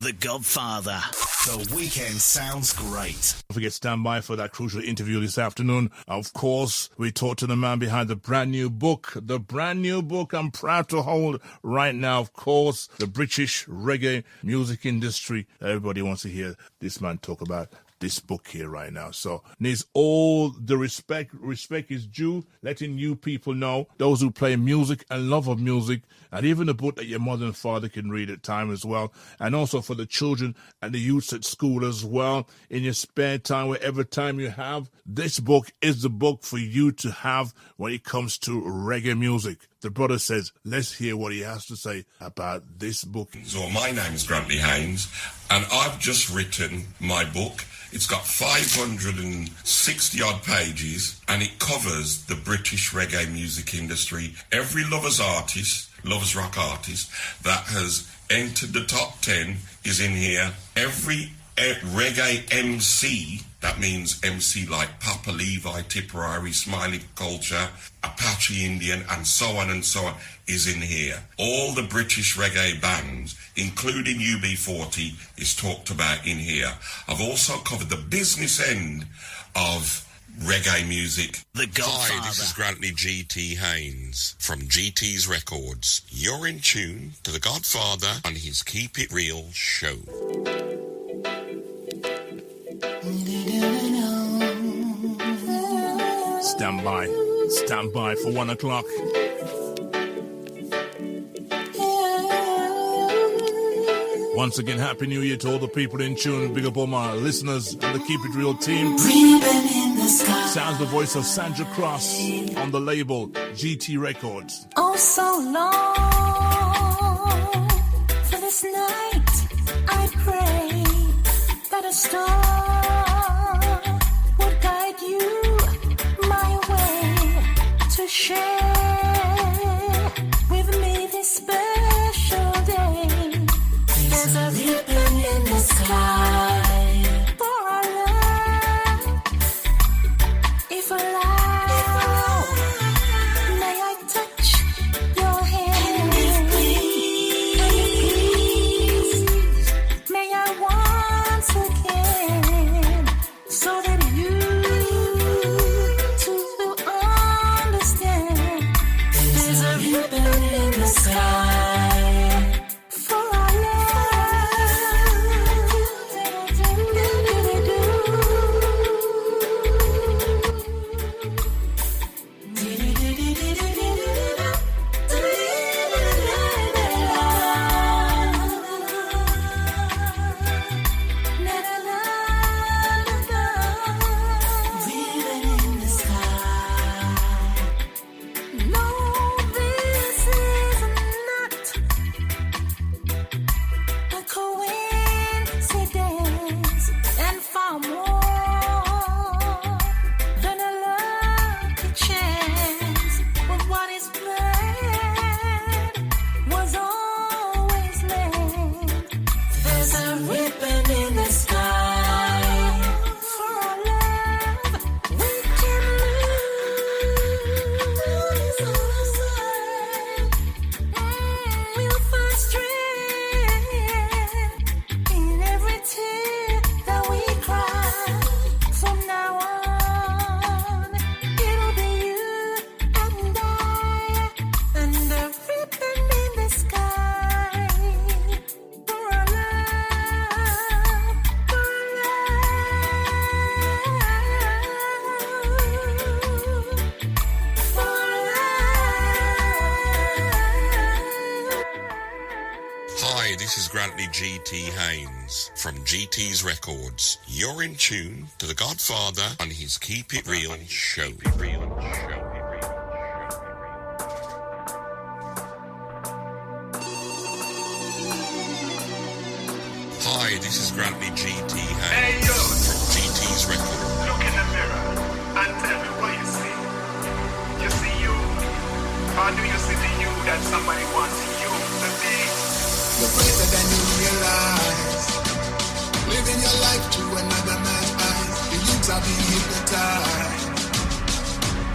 The Godfather. The weekend sounds great. Don't forget, stand by for that crucial interview this afternoon. Of course, we talked to the man behind the brand new book. The brand new book I'm proud to hold right now, of course, the British reggae music industry. Everybody wants to hear this man talk about this book here right now. So needs all the respect. Respect is due, letting you people know, those who play music and love of music, and even a book that your mother and father can read at time as well. And also for the children and the youths at school as well. In your spare time, whatever time you have, this book is the book for you to have when it comes to reggae music. The brother says, let's hear what he has to say about this book. So my name is Grantley Haynes, and I've just written my book. It's got 560 odd pages, and it covers the British reggae music industry. Every lovers rock artist that has entered the top 10 is in here. Every reggae MC, that means MC like Papa Levi, Tipperary, Smiley Culture, Apache Indian, and so on, is in here. All the British reggae bands, including UB40, is talked about in here. I've also covered the business end of reggae music. The Godfather. Hi, this is Grantley GT Haynes from GT's Records. You're in tune to The Godfather on his Keep It Real show. Stand by for 1 o'clock. Once again, Happy New Year to all the people in tune. Big up all my listeners and the Keep It Real team. Sounds the voice of Sandra Cross on the label GT Records. Oh, so long for this night. I pray that a star would guide you my way to share with me this special day. There's a ribbon in the sky for our love. If allowed, may I touch your hand? And if please, may I once again, so that you too will understand. There's a ribbon in the sky for our love. No, this is not a coincidence, and far more than a lucky chance. But what is planned was always meant. There's a ribbon in the sky for our love. We can lose our sight. We'll find strength in every tear that we cry. From now on, it'll be you and I, and the ribbon in the sky for our love, for our love. Hi, this is Grantley GT Haynes from GT's Records. You're in tune to The Godfather on his Keep It Real show. Hi, this is Grantley GT Haynes from GT's Records. Look in the mirror and tell me what you see. You see you, or do you see the you that somebody wants you to be? You're greater than you realize. Living your life to another man's eyes. The youths are being hypnotized.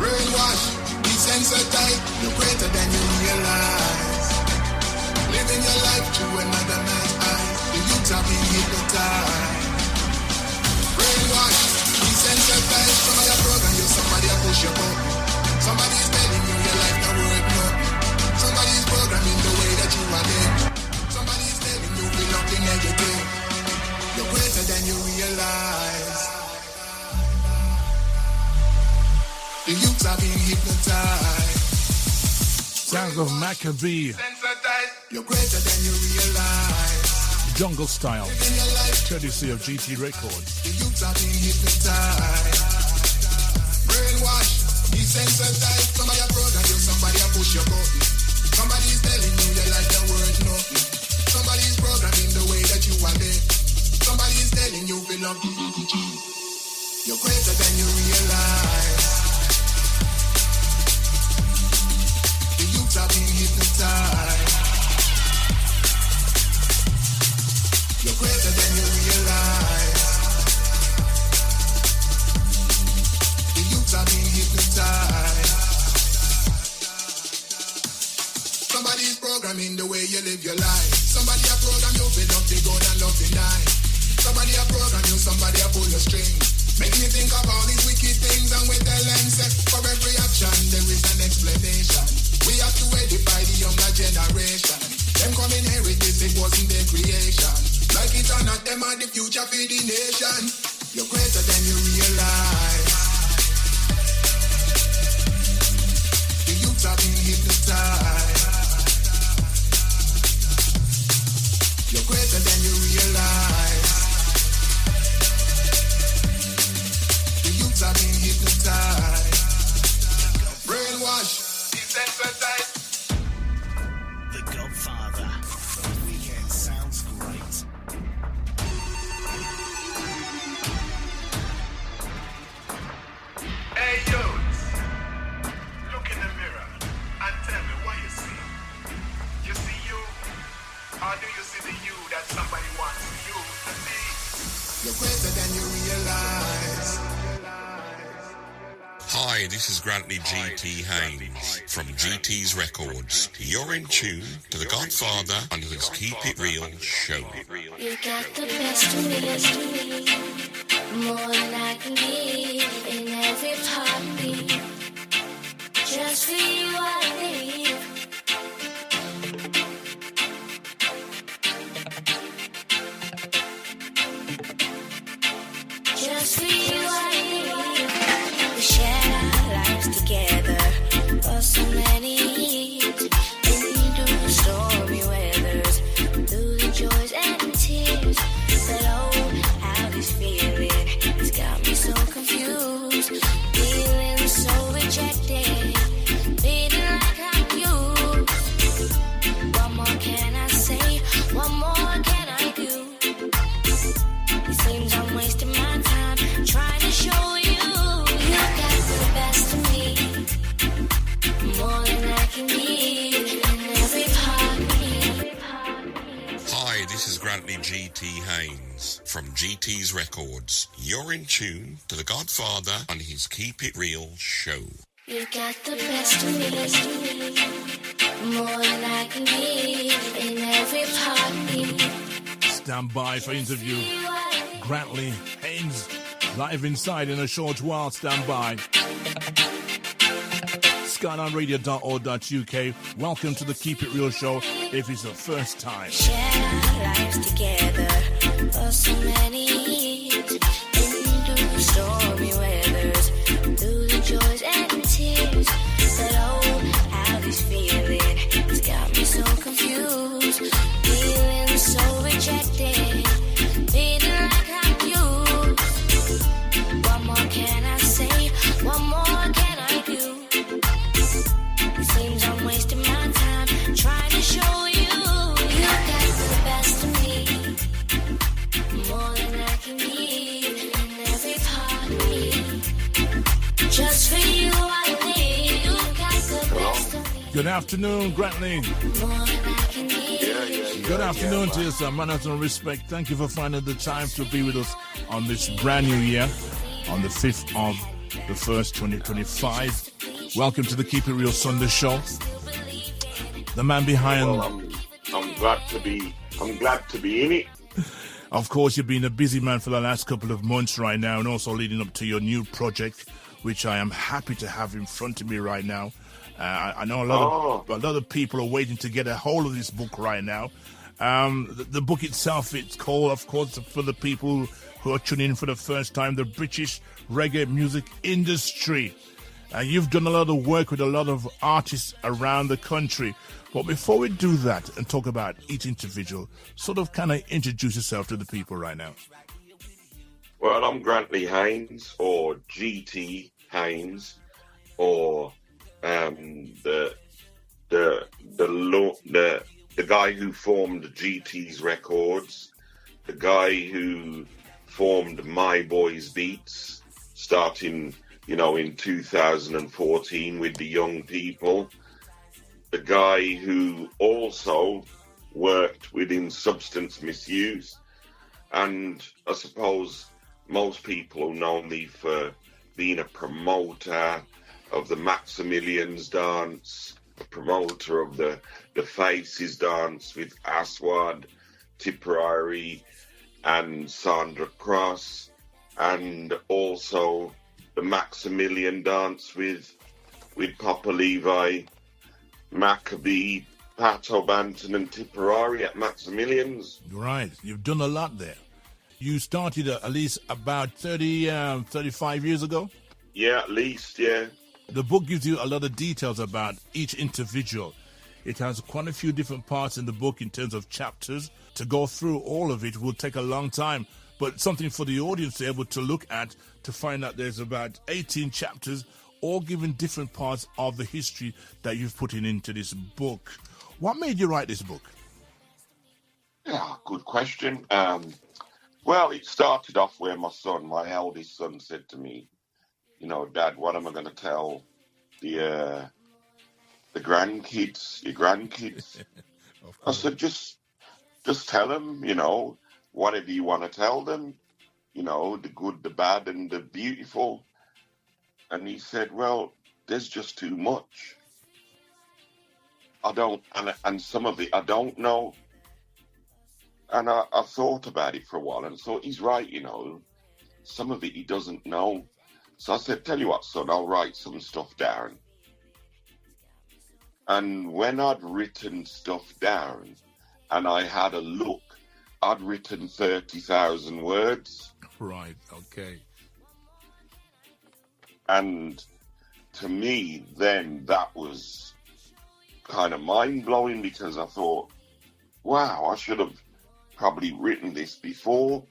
Brainwash, desensitized. You're greater than you realize. Living your life to another man's eyes. The youths are The youths are being hypnotized. Sounds of Maccabee, You're greater than you realize. jungle style, In your life, courtesy of GT Records. the youths are being hypnotized. Brainwash, desensitized. Somebody a program you, somebody a push your button. Somebody's telling you your life the worth nothing. Somebody's programming the way that you are there. Somebody's telling you belong. You're greater than you realize. The youths are being hypnotized. You're greater than you realize. The youths are being hypnotized. Somebody's programming the way you live your life. Somebody a program you for love the good and love the night. Somebody a program you, somebody a pull your string. Make me think of all these wicked things and we tell them say, for every action there is an explanation. We have to edify the younger generation. Them come inherit this, it wasn't their creation. Like it or not, them are the future for the nation. You're greater than you realize. The youths are being hypnotized. You're greater than you realize. The youths are being hypnotized. Brainwash, desensitized. The Godfather. The weekend sounds great. Hey, youths, look in the mirror and tell me what you see. You see you, or do you see the you that somebody wants you to be? You're greater than you realize. Hi, this is Grantley GT Haynes from GT's Records. You're in tune to the Godfather on his Keep It Real show. You got the best of me, more than I can give in every heartbeat. Just for you I live. Just for you I live. We share our lives together for so many years. Through the stormy weathers, through the joys and the tears. But oh, how this feeling has got me so confused. Feeling so rejected, feeling like I'm used. What more can I say? What more can I do? It seems I'm wasting my time trying to show you. You got the best of me, more than I can give in every heartbeat. Hi, this is Grantley GT Haynes from GT's Records. You're in tune to the Godfather on his Keep It Real show. You got the best of me, more than I can give in every heartbeat. Stand by for interview. Grantley Haynes, live inside in a short while. Stand by. SkylineRadio.org.uk. Welcome to the Keep It Real show. If it's the first time. Share our lives together for so many years. Through the stormy weathers, through the joys and the tears. But oh, how this feeling has got me so confused. Feeling so rejected, feeling like I'm used. What more can I say? What more can I do? It seems I'm wasting my time trying to show you. You got the best of me, more than I can give in every heartbeat. Just for you I live. You got the best of me, Good afternoon, Grantley. more than I can give. Good afternoon to you, sir. Manners and respect. Thank you for finding the time to be with us on this brand new year, on the 5th of the 1st, 2025. Welcome to the Keep It Real Sunday show. The man behind, I'm glad to be in it. of course, you've been a busy man for the last couple of months right now, and also leading up to your new project, which I am happy to have in front of me right now. I know a lot of people are waiting to get a hold of this book right now. The book itself, it's called, of course, for the people who are tuning in for the first time, The British Reggae Music Industry. And you've done a lot of work with a lot of artists around the country. But before we do that and talk about each individual, sort of kind of introduce yourself to the people right now. Well, I'm Grantley Haynes, or GT Haynes, or the guy who formed GT's Records, the guy who formed My Boys Beats, starting, in 2014 with the young people, the guy who also worked within substance misuse, and I suppose most people know me for being a promoter of the Maximilian's dance, a promoter of the Faces dance with Aswad, Tipperary and Sandra Cross, and also the Maximilian dance with Papa Levi, Maccabee, Pato Banton and Tipperary at Maximilian's. Right, you've done a lot there. You started at least about 35 years ago? Yeah, at least, yeah. The book gives you a lot of details about each individual. It has quite a few different parts in the book in terms of chapters. To go through all of it will take a long time, but something for the audience to be able to look at to find out there's about 18 chapters, all giving different parts of the history that you've put into this book. What made you write this book? Yeah, good question. Well, it started off where my eldest son said to me, Dad, what am I going to tell the grandkids, your grandkids? I said, just tell them, whatever you want to tell them, the good, the bad, and the beautiful. And he said, well, there's just too much. And some of it I don't know. And I thought about it for a while and thought, he's right, some of it he doesn't know. So I said, tell you what, son, I'll write some stuff down. And when I'd written stuff down and I had a look, I'd written 30,000 words. Right, okay. And to me, then that was kind of mind-blowing, because I thought, wow, I should have probably written this before.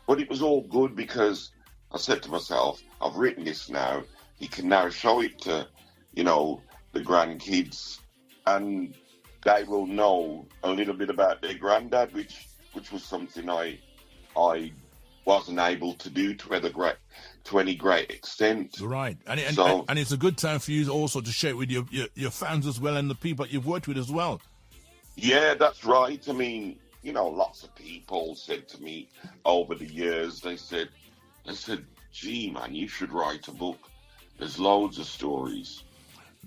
But it was all good, because I said to myself, I've written this now. He can now show it to, the grandkids, and they will know a little bit about their granddad, which was something I wasn't able to do to any great extent. Right, and it's a good time for you also to share it with your fans as well, and the people that you've worked with as well. Yeah, that's right. I mean, lots of people said to me over the years, they said, gee, man, you should write a book. There's loads of stories.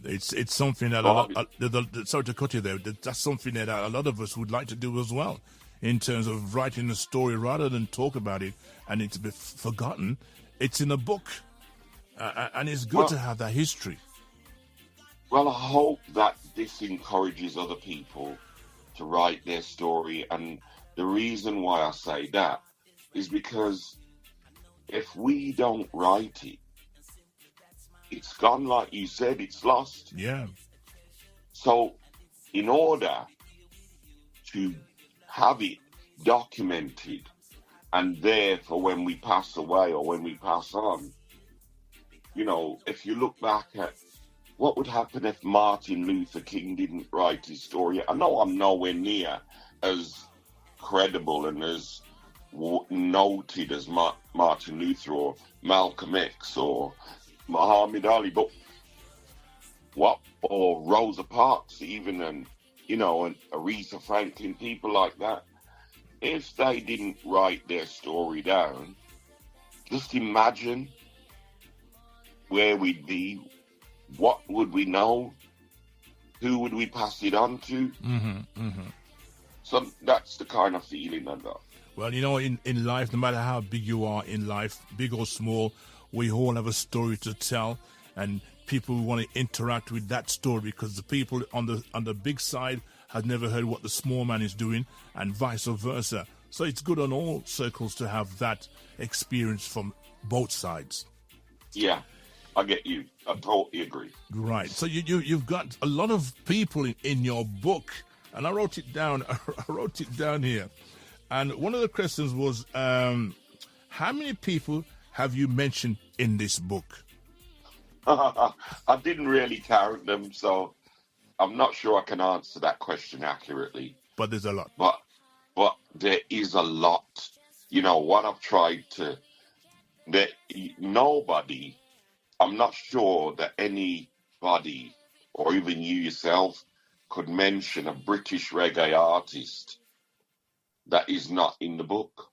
It's something that sorry to cut you there. That's something that a lot of us would like to do as well, in terms of writing a story rather than talk about it and it's a bit forgotten. It's in a book, and it's good to have that history. Well, I hope that this encourages other people to write their story, and the reason why I say that is because if we don't write it, it's gone, like you said, it's lost. Yeah. So in order to have it documented and there for when we pass away or when we pass on, if you look back at what would happen if Martin Luther King didn't write his story. I know I'm nowhere near as credible and as noted as Martin Luther or Malcolm X or Muhammad Ali, but or Rosa Parks even, and and Aretha Franklin, people like that, if they didn't write their story down, just imagine where we'd be, what would we know, who would we pass it on to? So that's the kind of feeling I got. Well, in life, no matter how big you are in life, big or small, we all have a story to tell, and people want to interact with that story, because the people on the big side have never heard what the small man is doing, and vice versa. So it's good on all circles to have that experience from both sides. Yeah, I get you. I totally agree. Right. So you've got a lot of people in your book, and I wrote it down. I wrote it down here, and one of the questions was, how many people have you mentioned in this book? I didn't really count them, so I'm not sure I can answer that question accurately. But there's a lot. But there is a lot. You know what I've tried to. That nobody. I'm not sure that anybody, or even you yourself, could mention a British reggae artist that is not in the book.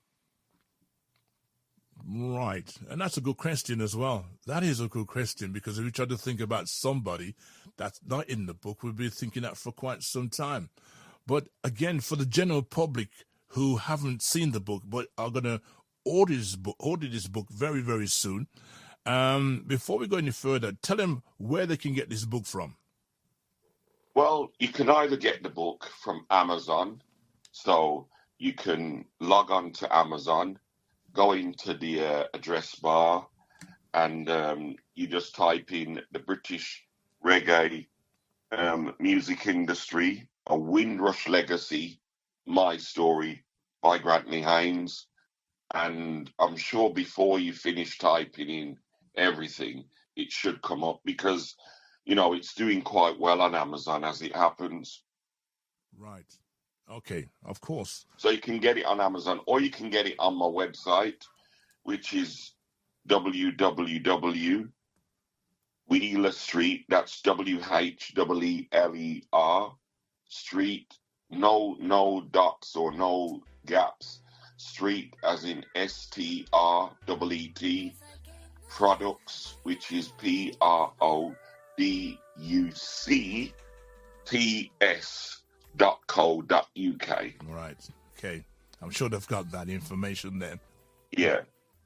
Right. And that's a good question as well. That is a good question, because if we try to think about somebody that's not in the book, we'll be thinking that for quite some time. But again, for the general public who haven't seen the book but are going to order this book very, very soon, before we go any further, tell them where they can get this book from. Well, you can either get the book from Amazon, so you can log on to Amazon, go into the address bar, and you just type in the British reggae music industry, a Windrush Legacy, My Story by Grantley Haynes. And I'm sure before you finish typing in everything, it should come up, because, you know, it's doing quite well on Amazon as it happens. Right. Okay, of course. So you can get it on Amazon, or you can get it on my website, which is www.Wheeler Street. That's WHEELER Street. No dots or no gaps. Street as in STREET. Products, which is PRODUCTS.co.uk. Right. Okay. I'm sure they've got that information there. Yeah.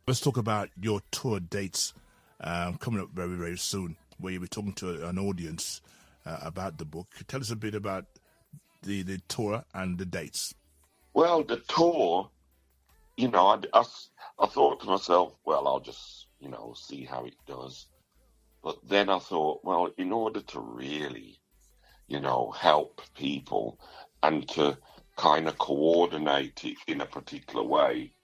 Let's talk about your tour dates coming up very, very soon, where you'll be talking to an audience about the book. Tell us a bit about the tour and the dates. Well, the tour, you know, I thought to myself, well, I'll just, you know, see how it does. But then I thought, well, in order to really, you know, help people and to kind of coordinate it in a particular way,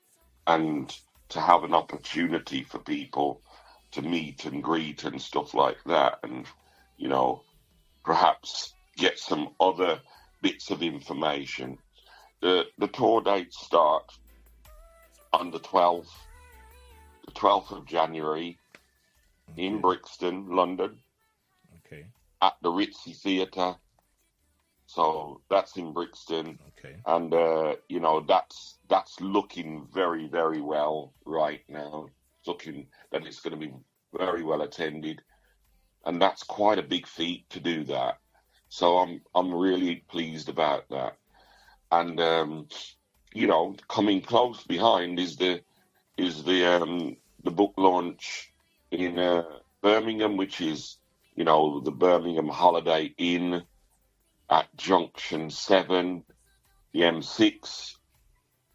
and to have an opportunity for people to meet and greet and stuff like that, and, you know, perhaps get some other bits of information. The tour dates start on the 12th of January in Brixton, London. Okay. At the Ritzy Theatre. So that's in Brixton. Okay. And, you know, that's looking very, very well right now. It's looking that it's going to be very well attended. And that's quite a big feat to do that. So I'm really pleased about that. And, you know, coming close behind is the book launch in Birmingham, which is, you know, the Birmingham Holiday Inn at Junction 7, the M6.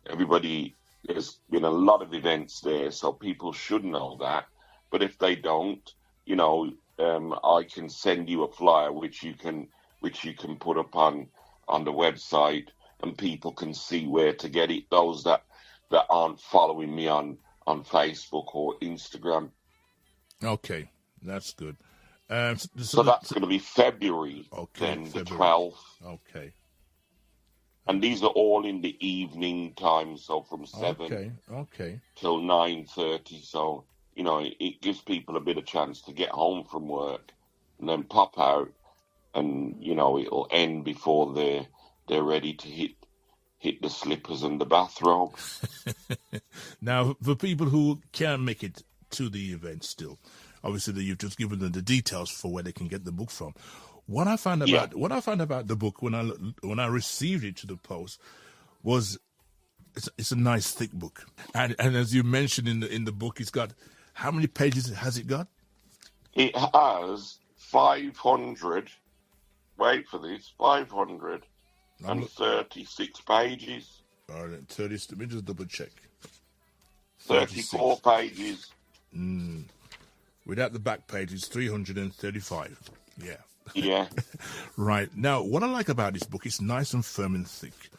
Everybody, there's been a lot of events there, so people should know that. But if they don't, you know, I can send you a flyer which you can put up on the website, and people can see where to get it. Those that aren't following me on Facebook or Instagram. Okay, that's good. So that's going to be February, okay, then February. The 12th. Okay. And these are all in the evening time, so from 7 till 9:30. So, you know, it gives people a bit of chance to get home from work and then pop out, and, you know, it'll end before they're ready to hit the slippers and the bathrobe. Now, for people who can't make it to the event still, obviously you've just given them the details for where they can get the book from. What I found about the book when I received it to the post was it's a nice thick book, and as you mentioned in the book, it's got, how many pages has it got? It has 500. Wait for this, 536 pages. All right, 30. Let me just double check. 34 pages. Without the back page, it's 335. Yeah. Yeah. Right. Now, what I like about this book, it's nice and firm and thick.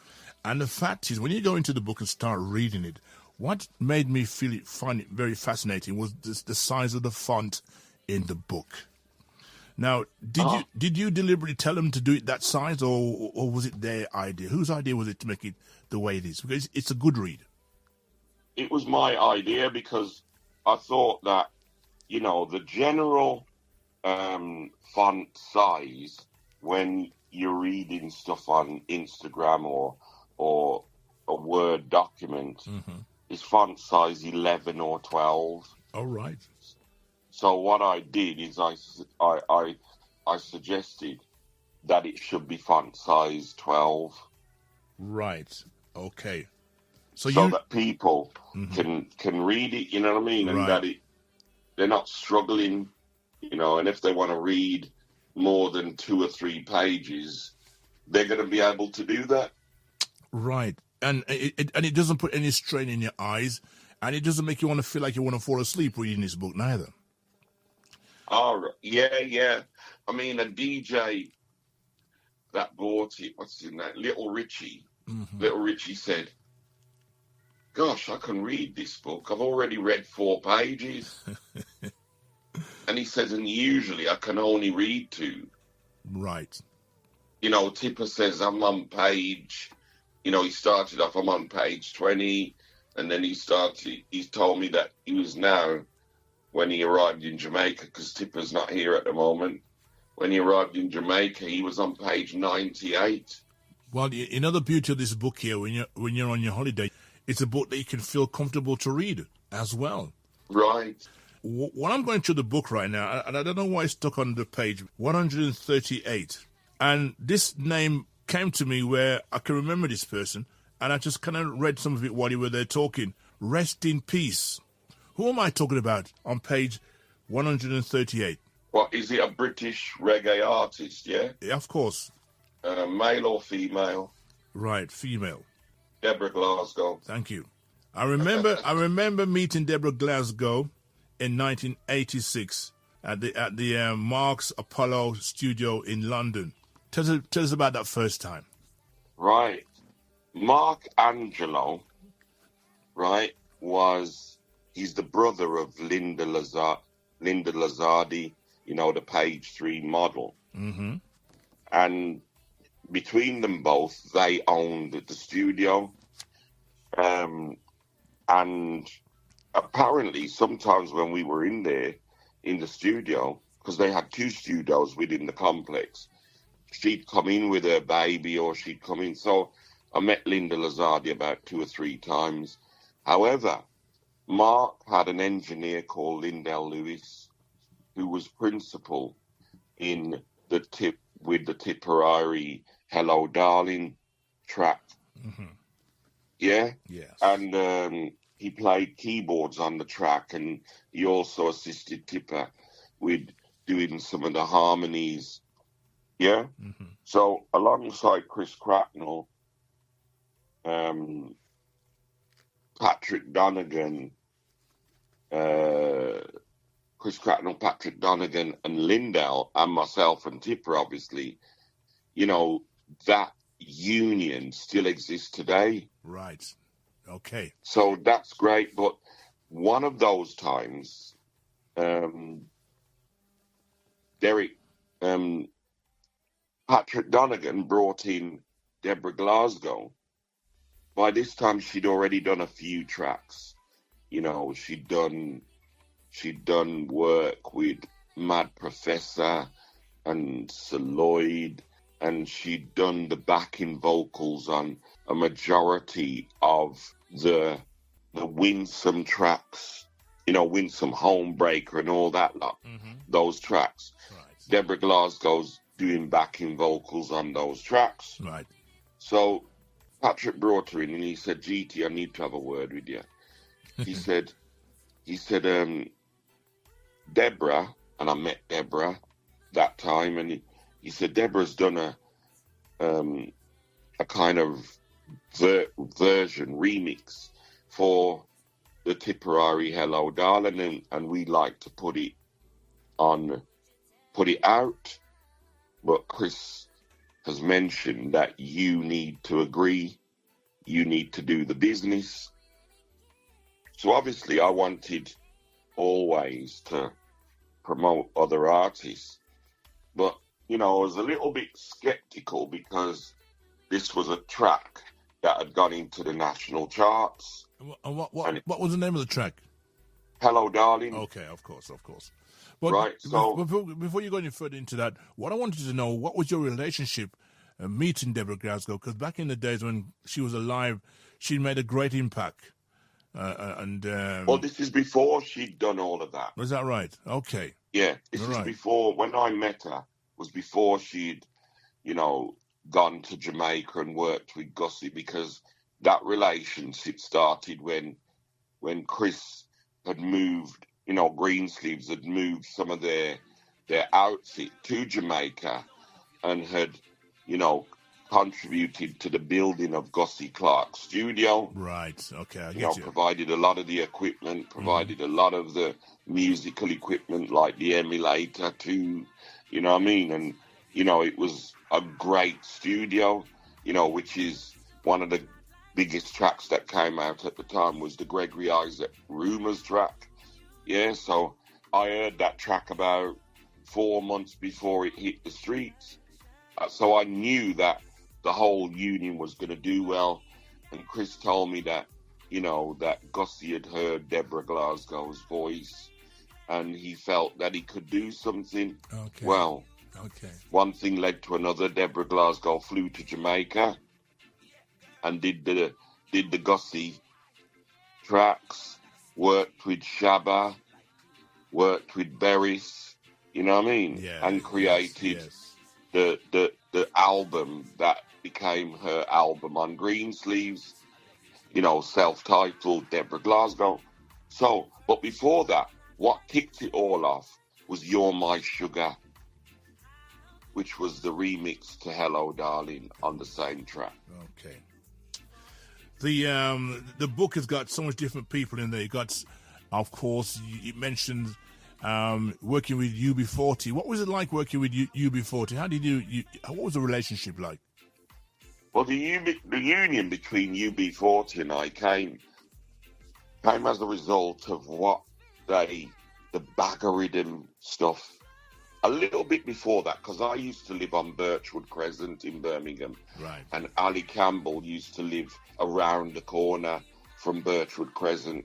And the fact is, when you go into the book and start reading it, what made me find it very fascinating was the size of the font in the book. Now, did you deliberately tell them to do it that size, or was it their idea? Whose idea was it to make it the way it is? Because it's a good read. It was my idea because I thought that, you know, the general font size when you're reading stuff on Instagram or a Word document is font size 11 or 12. All right. So what I did is I suggested that it should be font size 12. Right. Okay. So that people can read it, you know what I mean? And Right. that they're not struggling, you know, and if they want to read more than 2 or 3 pages, they're going to be able to do that. Right. And it doesn't put any strain in your eyes, and it doesn't make you want to feel like you want to fall asleep reading this book neither. Oh, yeah. I mean, a DJ that bought it, what's his name? Little Richie. Little Richie said, gosh, I can read this book. I've already read 4 pages. And he says, and usually I can only read 2. Right. You know, Tipper says, I'm on page, you know, he started off, I'm on page 20. And then he told me that he was now, when he arrived in Jamaica, because Tipper's not here at the moment, when he arrived in Jamaica, he was on page 98. Well, you know the beauty of this book here, when you're on your holiday, it's a book that you can feel comfortable to read as well. Right. When I'm going through the book right now, and I don't know why it's stuck on the page 138, and this name came to me where I can remember this person, and I just kind of read some of it while you were there talking. Rest in peace. Who am I talking about on page 138? Well, is it a British reggae artist, yeah? Yeah, of course. Male or female? Right, female. Deborah Glasgow. Thank you. I remember meeting Deborah Glasgow in 1986 at the Mark's Apollo studio in London. Tell us about that first time. Right. Mark Angelo, right, he's the brother of Linda Lazardi, you know, the page 3 model. Mm-hmm. And between them both, they owned the studio. And apparently sometimes when we were in there, in the studio, because they had 2 studios within the complex, she'd come in with her baby or she'd come in. So I met Linda Lazardi about 2 or 3 times. However, Mark had an engineer called Lindell Lewis, who was principal in the Tipperary Hello Darling track. Mm-hmm. Yeah? Yes. And he played keyboards on the track, and he also assisted Tipper with doing some of the harmonies. Yeah? Mm-hmm. So alongside Chris Cracknell, Patrick Donegan, Chris Cracknell, Patrick Donegan, and Lindell, and myself and Tipper, obviously, you know, that union still exists today. Right. Okay. So that's great. But one of those times, Patrick Donegan brought in Deborah Glasgow. By this time, she'd already done a few tracks. You know, she'd done work with Mad Professor and Sir Lloyd, and she'd done the backing vocals on a majority of the Winsome tracks, you know, Winsome Homebreaker and all that lot, those tracks. Right. Deborah Glasgow's doing backing vocals on those tracks. Right. So Patrick brought her in and he said, GT, I need to have a word with you. He said, Deborah, and I met Deborah that time, and he said, Deborah's done a kind of version, remix for the Tipperary Hello Darling, and we like to put it on put it out, but Chris has mentioned that you need to agree, you need to do the business. So obviously I wanted always to promote other artists, but, you know, I was a little bit skeptical because this was a track that had gone into the national charts. And what was the name of the track? Hello, Darling. Okay, of course. But Right, so... Before you go any further into that, what I wanted to know, what was your relationship meeting Deborah Glasgow? Because back in the days when she was alive, she made a great impact. Well, this is before she'd done all of that. Was that right? Okay. Yeah, this is before, when I met her, was before she'd, you know, gone to Jamaica and worked with Gussie, because that relationship started when Chris had moved, you know, Greensleeves had moved some of their outfit to Jamaica and had, you know, contributed to the building of Gussie Clark's studio. Right, okay, I get you know, provided a lot of the equipment, provided a lot of the musical equipment like the emulator too, you know what I mean? And, you know, it was a great studio, you know, which is one of the biggest tracks that came out at the time was the Gregory Isaac Rumours track. Yeah, so I heard that track about 4 months before it hit the streets. So I knew that the whole union was going to do well. And Chris told me that, you know, that Gussie had heard Deborah Glasgow's voice and he felt that he could do something. Okay. Well, okay. One thing led to another. Deborah Glasgow flew to Jamaica and did the Gussie tracks, worked with Shabba, worked with Beres, you know what I mean? Yeah, and created the album that became her album on Greensleeves, you know, self-titled Deborah Glasgow. So, but before that, what kicked it all off was You're My Sugar, which was the remix to Hello Darling on the same track. Okay. The book has got so much different people in there. You got, of course, you mentioned working with UB40. What was it like working with UB40? How did what was the relationship like? Well, the union between UB40 and I came as a result of the Baggeridden stuff. A little bit before that, because I used to live on Birchwood Crescent in Birmingham. Right. And Ali Campbell used to live around the corner from Birchwood Crescent.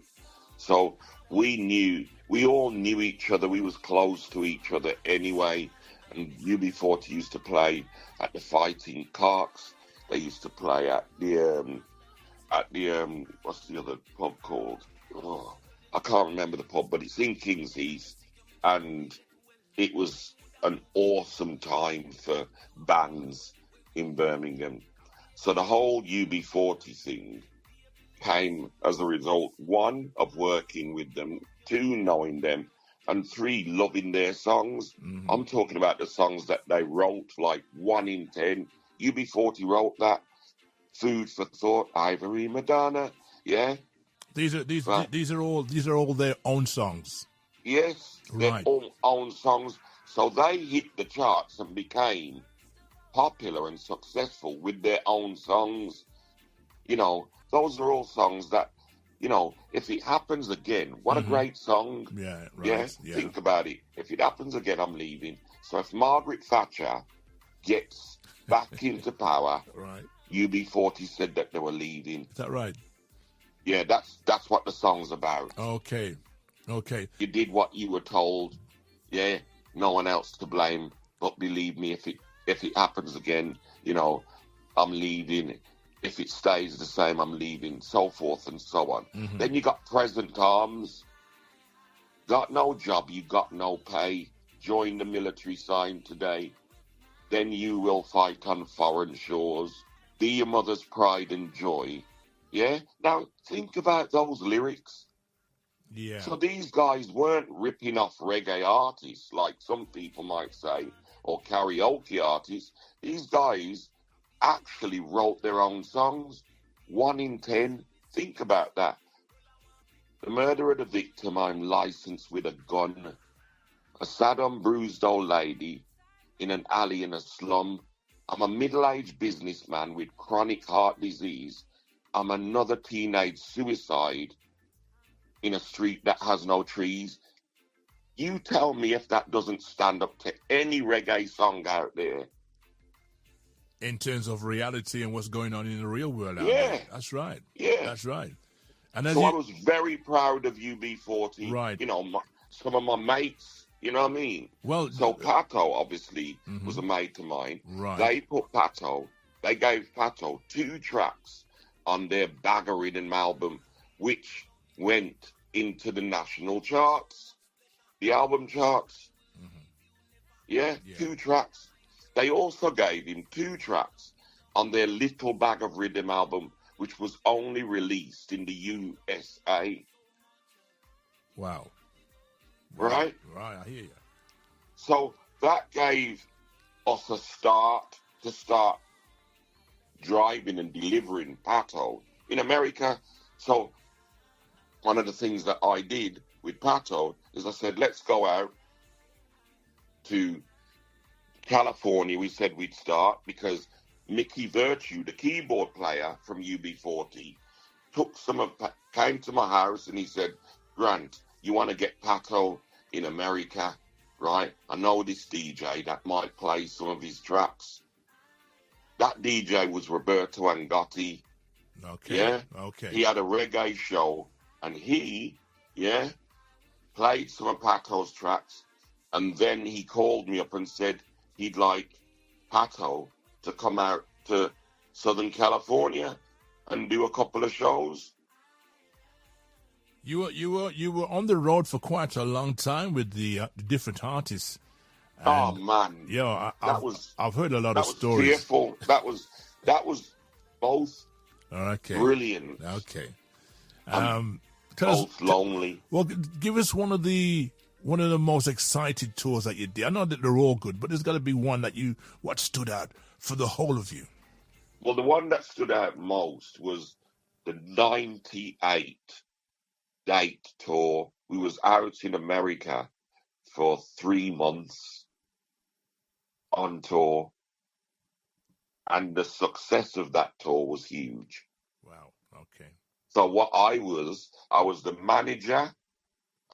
So we all knew each other. We was close to each other anyway. And UB40 used to play at the Fighting Cocks. They used to play at the what's the other pub called? Oh, I can't remember the pub, but it's in King's Heath. And it was an awesome time for bands in Birmingham. So the whole UB40 thing came as a result, 1, of working with them, 2, knowing them, and 3, loving their songs. Mm-hmm. I'm talking about the songs that they wrote, like 1 in 10. UB40 wrote that. Food for Thought, Ivory Madonna, yeah. These are all their own songs. Yes, right. Their own songs. So they hit the charts and became popular and successful with their own songs. You know, those are all songs that, you know, if it happens again, what a great song. Yeah, right. Yeah, think about it. If it happens again, I'm leaving. So if Margaret Thatcher gets back into power, right. UB40 said that they were leaving. Is that right? Yeah, that's what the song's about. Okay. You did what you were told. Yeah, no one else to blame. But believe me, if it happens again, you know, I'm leaving. If it stays the same, I'm leaving. So forth and so on. Mm-hmm. Then you got Present Arms. Got no job, you got no pay. Join the military sign today. Then you will fight on foreign shores. Be your mother's pride and joy. Yeah? Now, think about those lyrics. Yeah. So these guys weren't ripping off reggae artists, like some people might say, or karaoke artists. These guys actually wrote their own songs. 1 in 10. Think about that. The murder of the victim, I'm licensed with a gun. a sad, bruised old lady in an alley in a slum. I'm a middle-aged businessman with chronic heart disease. I'm another teenage suicide in a street that has no trees. You tell me if that doesn't stand up to any reggae song out there. In terms of reality and what's going on in the real world out Yeah. there. That's right. Yeah. That's right. And as So you, I was very proud of UB40. Right. You know, some of my mates, you know what I mean? well, So Pato, obviously, was a mate of mine. Right. They gave Pato 2 tracks on their Bagger Rhythm album, which went into the national charts, the album charts. Yeah, 2 tracks. They also gave him 2 tracks on their Little Bag of Rhythm album, which was only released in the USA. wow. Right? Right, I hear you. So that gave us a start to start driving and delivering Pato in America. So one of the things that I did with Pato is I said, let's go out to California. We said we'd start because Mickey Virtue, the keyboard player from UB40, came to my house and he said, Grant, you want to get Pato in America, right? I know this DJ that might play some of his tracks. That DJ was Roberto Angotti. Okay. Yeah. Okay. He had a reggae show and he, played some of Pato's tracks. And then he called me up and said he'd like Pato to come out to Southern California and do a couple of shows. You were on the road for quite a long time with the different artists. Oh man, Yeah, that was I've heard a lot that of was stories. fearful. That was both Okay. brilliant, Okay. Tell us, both lonely. well, give us one of the most exciting tours that you did. I know that they're all good, but there's got to be one that what stood out for the whole of you. Well, the one that stood out most was the 98 date tour. We was out in America for 3 months on tour, and the success of that tour was huge. Wow. Okay. So what I was the manager,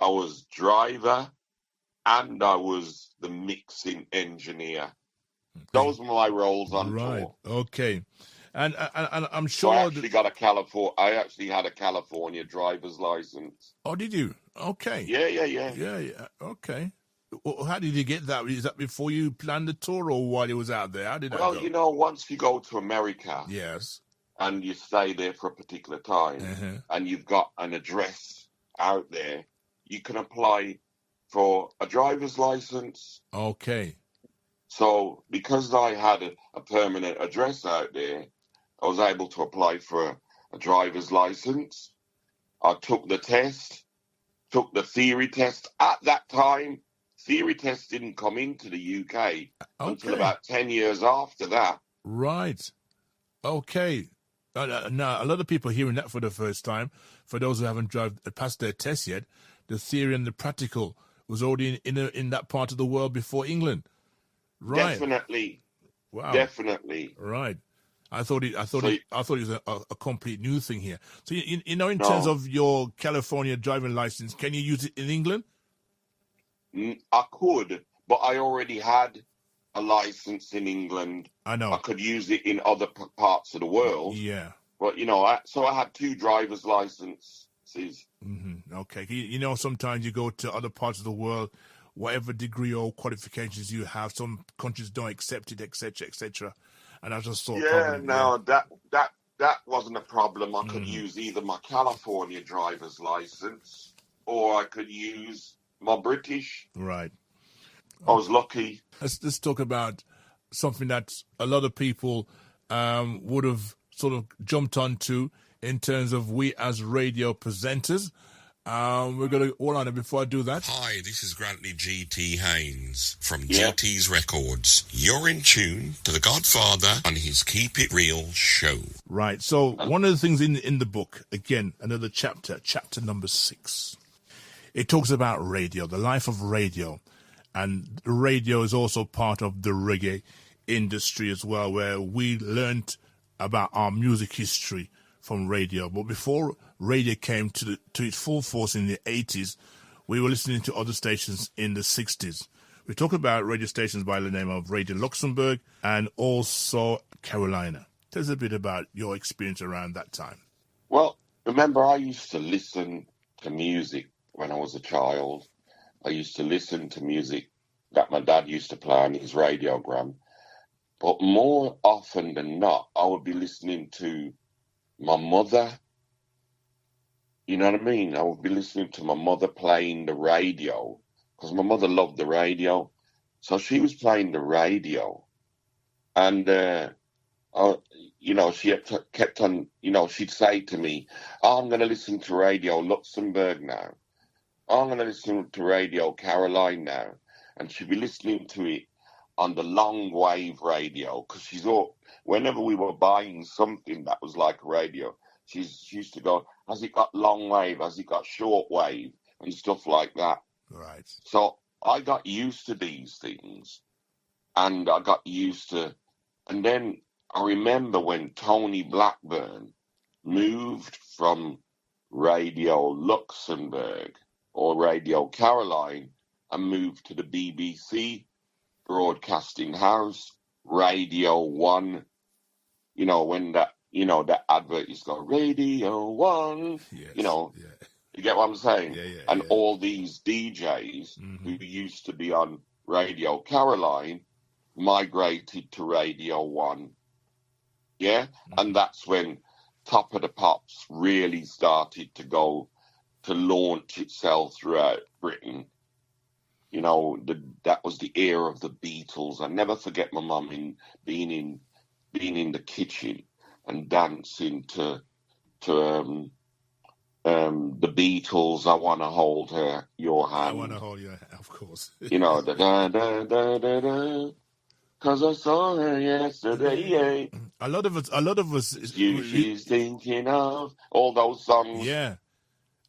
I was driver, and I was the mixing engineer. Those were my roles on Right. tour. Okay. And I'm So sure. I actually had a California driver's license. Oh, did you? Okay. Yeah. Yeah. Okay. Well, how did you get that? Is that before you planned the tour or while you was out there? How did that Well, go? once you go to America Yes. and you stay there for a particular time and you've got an address out there, you can apply for a driver's license. Okay. So because I had a permanent address out there, I was able to apply for a driver's license. I took the test, took the theory test. At that time, theory tests didn't come into the UK until Okay. about 10 years after that. Right. Okay. Now, a lot of people hearing that for the first time. For those who haven't passed their test yet, the theory and the practical was already in that part of the world before England. Right. Definitely. Wow. Definitely. Right. I thought it was a complete new thing here. So in No. terms of your California driving license, can you use it in England? I could, but I already had a license in England. I know. I could use it in other parts of the world. Yeah. But, so I had 2 driver's licenses. Okay. Sometimes you go to other parts of the world, whatever degree or qualifications you have, some countries don't accept it, etc., etc. And I just thought, that wasn't a problem. I could use either my California driver's license or I could use my British. Right. I was lucky. Let's talk about something that a lot of people would have sort of jumped onto in terms of we as radio presenters. We're going to hold on before I do that. Hi, this is Grantley GT Haynes from GT's Records. You're in tune to the Godfather on his Keep It Real show. Right. So one of the things in the book, again, another chapter number 6, it talks about radio, the life of radio. And the radio is also part of the reggae industry as well, where we learnt about our music history from radio. But before radio came to its full force in the 80s, we were listening to other stations in the 60s. We talk about radio stations by the name of Radio Luxembourg and also Carolina. Tell us a bit about your experience around that time. Well, remember, I used to listen to music when I was a child. I used to listen to music that my dad used to play on his radiogram. But more often than not, I would be listening to my mother. You know what I mean? I would be listening to my mother playing the radio, because my mother loved the radio. So she was playing the radio. And, she kept on, she'd say to me, "Oh, I'm going to listen to Radio Luxembourg now. Oh, I'm going to listen to Radio Caroline now." And she'd be listening to it on the long wave radio, because whenever we were buying something that was like a radio, she used to go, "Has it got long wave? Has it got short wave?" and stuff like that. Right. So I got used to these things, and and then I remember when Tony Blackburn moved from Radio Luxembourg or Radio Caroline and moved to the BBC Broadcasting House, Radio 1, when that advert used to go, Radio 1, Yes, you get what I'm saying? Yeah, and yeah. all these DJs who used to be on Radio Caroline migrated to Radio 1. Yeah? And that's when Top of the Pops really started to launch itself throughout Britain. That was the era of the Beatles. I never forget my mum being in the kitchen and dancing to the Beatles. I want to hold your hand. I want to hold your hand, of course. Da da da da da da. 'Cause I saw her yesterday. A lot of us. She's thinking of all those songs. Yeah,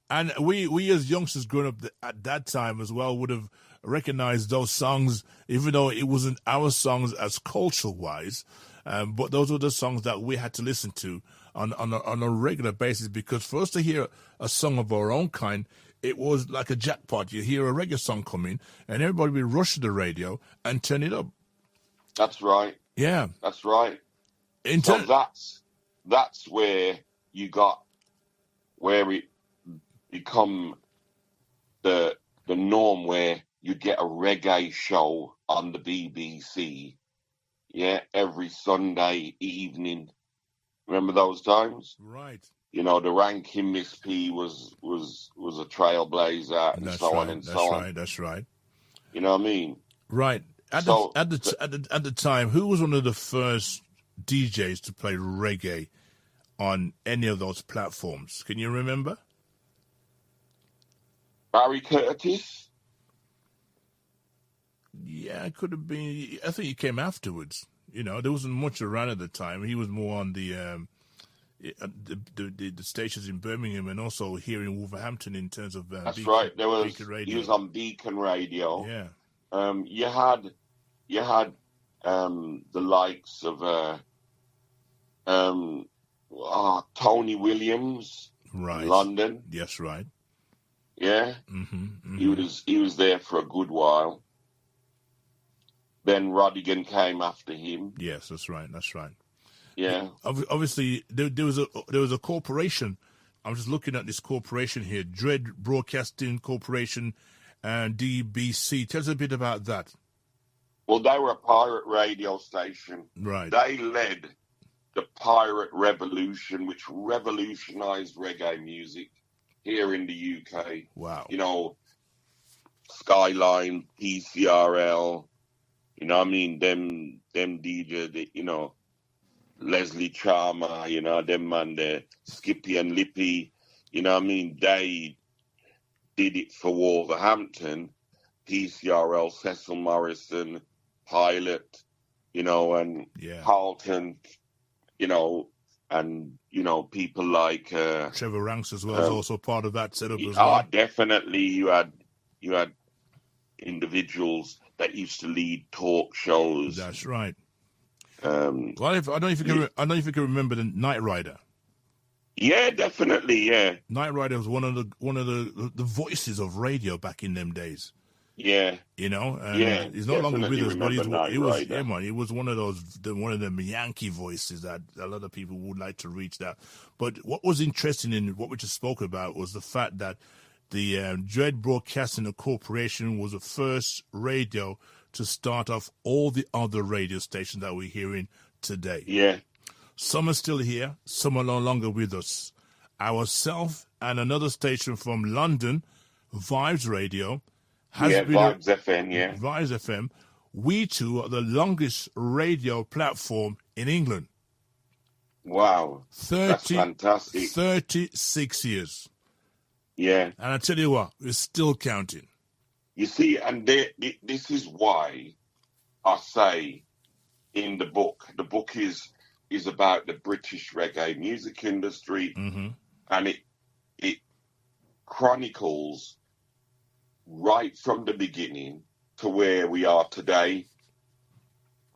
and we as youngsters growing up at that time as well would have recognized those songs, even though it wasn't our songs as cultural wise. But those were the songs that we had to listen to on a regular basis, because for us to hear a song of our own kind, it was like a jackpot. You hear a reggae song coming, and everybody would rush to the radio and turn it up. That's right. Yeah, that's right. So that's where it become the norm, where you get a reggae show on the BBC. Yeah, every Sunday evening. Remember those times? Right. The ranking Miss P was a trailblazer, and That's so right. on and so on. That's right. You know what I mean? Right. At the time, who was one of the first DJs to play reggae on any of those platforms? Can you remember? Barry Curtis? Yeah, it could have been. I think he came afterwards. There wasn't much around at the time. He was more on the stations in Birmingham and also here in Wolverhampton in terms of That's Beacon, right. Beacon Radio. He was on Beacon Radio. Yeah. You had the likes of Tony Williams, right, London. Yes, right. Yeah, Mm-hmm. He was there for a good while. Then Rodigan came after him. Yes, that's right. Yeah. Obviously, there was a corporation. I'm just looking at this corporation here, Dread Broadcasting Corporation, and DBC. Tell us a bit about that. Well, they were a pirate radio station. Right. They led the pirate revolution, which revolutionized reggae music here in the UK. Wow. Skyline, PCRL, them DJs, Leslie Charmer, them man there, Skippy and Lippy, they did it for Wolverhampton, PCRL, Cecil Morrison, Pilot, and Carlton, and people like Trevor Ranks as well is also part of that setup as well. Definitely. You had individuals that used to lead talk shows. That's right. Um, Well, I don't know if you can. I don't know if you can remember the Night Rider. yeah, definitely. Yeah, Night Rider was one of the voices of radio back in them days. yeah, You know, and yeah. he's no longer with Definitely us, but remember Knight he was Rider. yeah, man. He was one of them Yankee voices that a lot of people would like to reach that. But what was interesting in what we just spoke about was the fact that the Dread Broadcasting Corporation was the first radio to start off all the other radio stations that we're hearing today. Yeah, Some are still here, some are no longer with us. Ourself and another station from London, Vibes Radio, has yeah. been Vibes FM. Yeah, Vibes FM. We two are the longest radio platform in England. wow, that's 30, fantastic. 36 years. Yeah. And I tell you what, we're still counting. You see, and this is why I say in the book is about the British reggae music industry, Mm-hmm. and it chronicles right from the beginning to where we are today.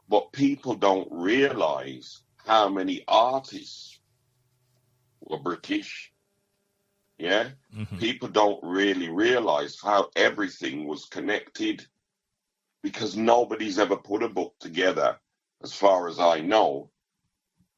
But people don't realize how many artists were British. Yeah? Mm-hmm. People don't really realize how everything was connected, because nobody's ever put a book together, as far as I know,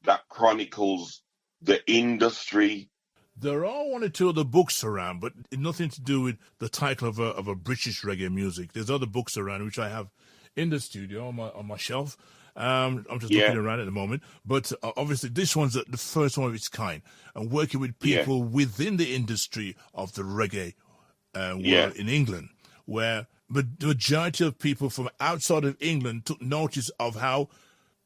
that chronicles the industry. There are one or two other books around, but nothing to do with the title of a British reggae music. There's other books around which I have in the studio on my shelf. I'm just looking around at the moment, but obviously this one's the first one of its kind, and working with people within the industry of the reggae world in England, where the majority of people from outside of England took notice of how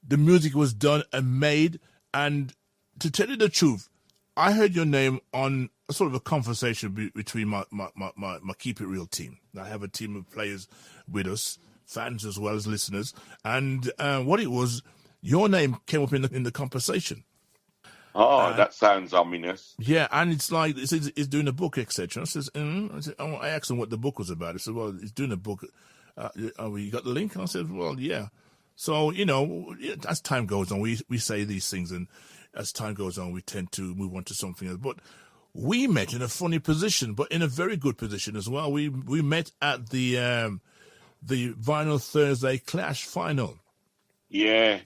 the music was done and made. And to tell you the truth, I heard your name on a sort of a conversation between my Keep It Real team. I have a team of players with us, fans as well as listeners, and what it was, your name came up in the conversation. Oh, that sounds ominous. Yeah, and it's like it's doing a book, etc. I asked him what the book was about. He said, "Well, it's doing a book. You got the link?" And I said, "Well, yeah." So as time goes on, we say these things, and as time goes on, we tend to move on to something else. But we met in a funny position, but in a very good position as well. We met at the Vinyl Thursday Clash final. Yeah.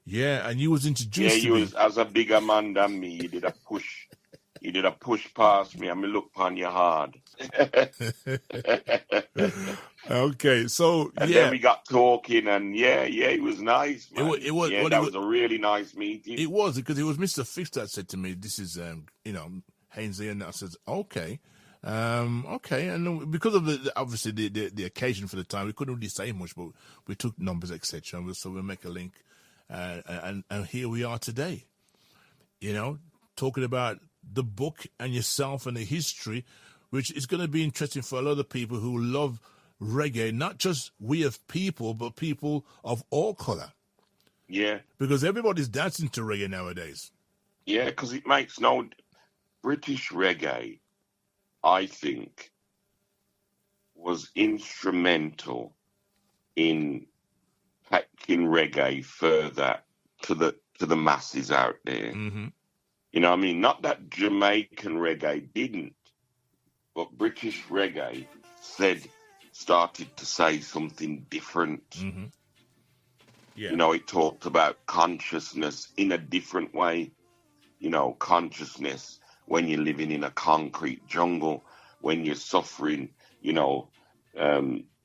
Yeah, and you was introduced to me. Was, as a bigger man than me, you did a push. You did a push past me, and me look upon you hard. Okay, so and then we got talking, and it was nice, man. It was that was a really nice meeting. It was, because it was Mr. Fix that said to me, "This is Haynes," and I said, "Okay." Okay, and because of obviously the occasion for the time, we couldn't really say much, but we took numbers, etc. So we'll make a link, and here we are today. Talking about the book and yourself and the history, which is going to be interesting for a lot of people who love reggae, not just we of people, but people of all color. Yeah, because everybody's dancing to reggae nowadays. Yeah, because it makes no British reggae, I think, was instrumental in taking reggae further to the masses out there. Mm-hmm. You know what I mean? Not that Jamaican reggae didn't, but British reggae started to say something different. Mm-hmm. Yeah. It talked about consciousness in a different way. Consciousness when you're living in a concrete jungle, when you're suffering,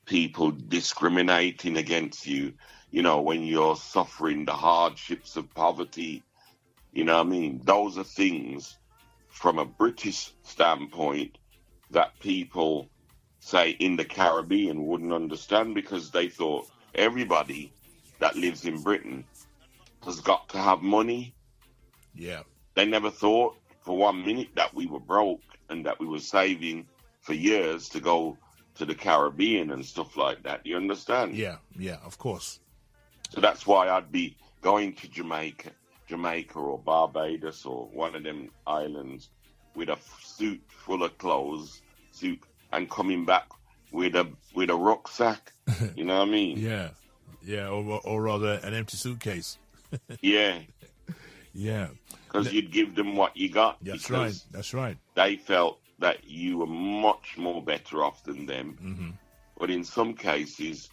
people discriminating against you, when you're suffering the hardships of poverty. You know what I mean? Those are things from a British standpoint that people, say, in the Caribbean wouldn't understand, because they thought everybody that lives in Britain has got to have money. Yeah. They never thought for 1 minute that we were broke and that we were saving for years to go to the Caribbean and stuff like that. You understand? Yeah, of course. So that's why I'd be going to Jamaica or Barbados or one of them islands with a suit full of clothes, and coming back with a rucksack. You know what I mean? Yeah, or rather an empty suitcase. Yeah, Yeah, because you'd give them what you got. that's because right. That's right. They felt that you were much more better off than them. Mm-hmm. But in some cases,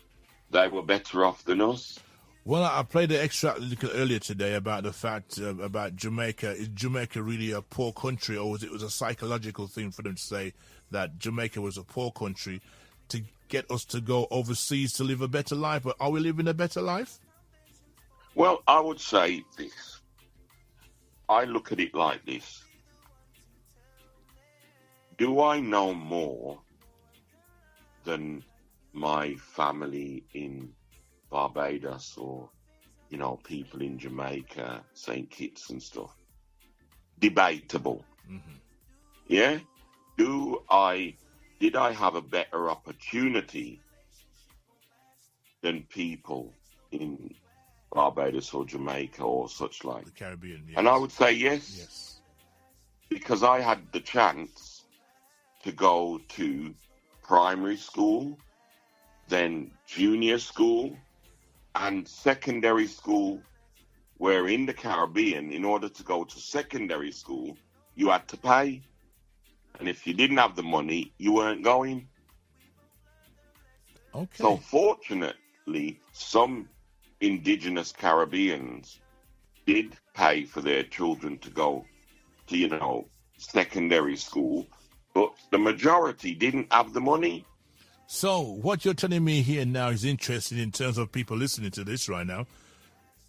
they were better off than us. Well, I played the extract a little earlier today about the fact about Jamaica. Is Jamaica really a poor country, or was it a psychological thing for them to say that Jamaica was a poor country to get us to go overseas to live a better life? But are we living a better life? Well, I would say this. I look at it like this. Do I know more than my family in Barbados or, people in Jamaica, St. Kitts and stuff? Debatable. Mm-hmm. Yeah? Did I have a better opportunity than people in Barbados or Jamaica or such like? The Caribbean, yes. And I would say yes. Yes. Because I had the chance to go to primary school, then junior school, and secondary school, where in the Caribbean, in order to go to secondary school, you had to pay. And if you didn't have the money, you weren't going. Okay. So fortunately, some indigenous Caribbeans did pay for their children to go to, secondary school, but the majority didn't have the money. So what you're telling me here now is interesting in terms of people listening to this right now.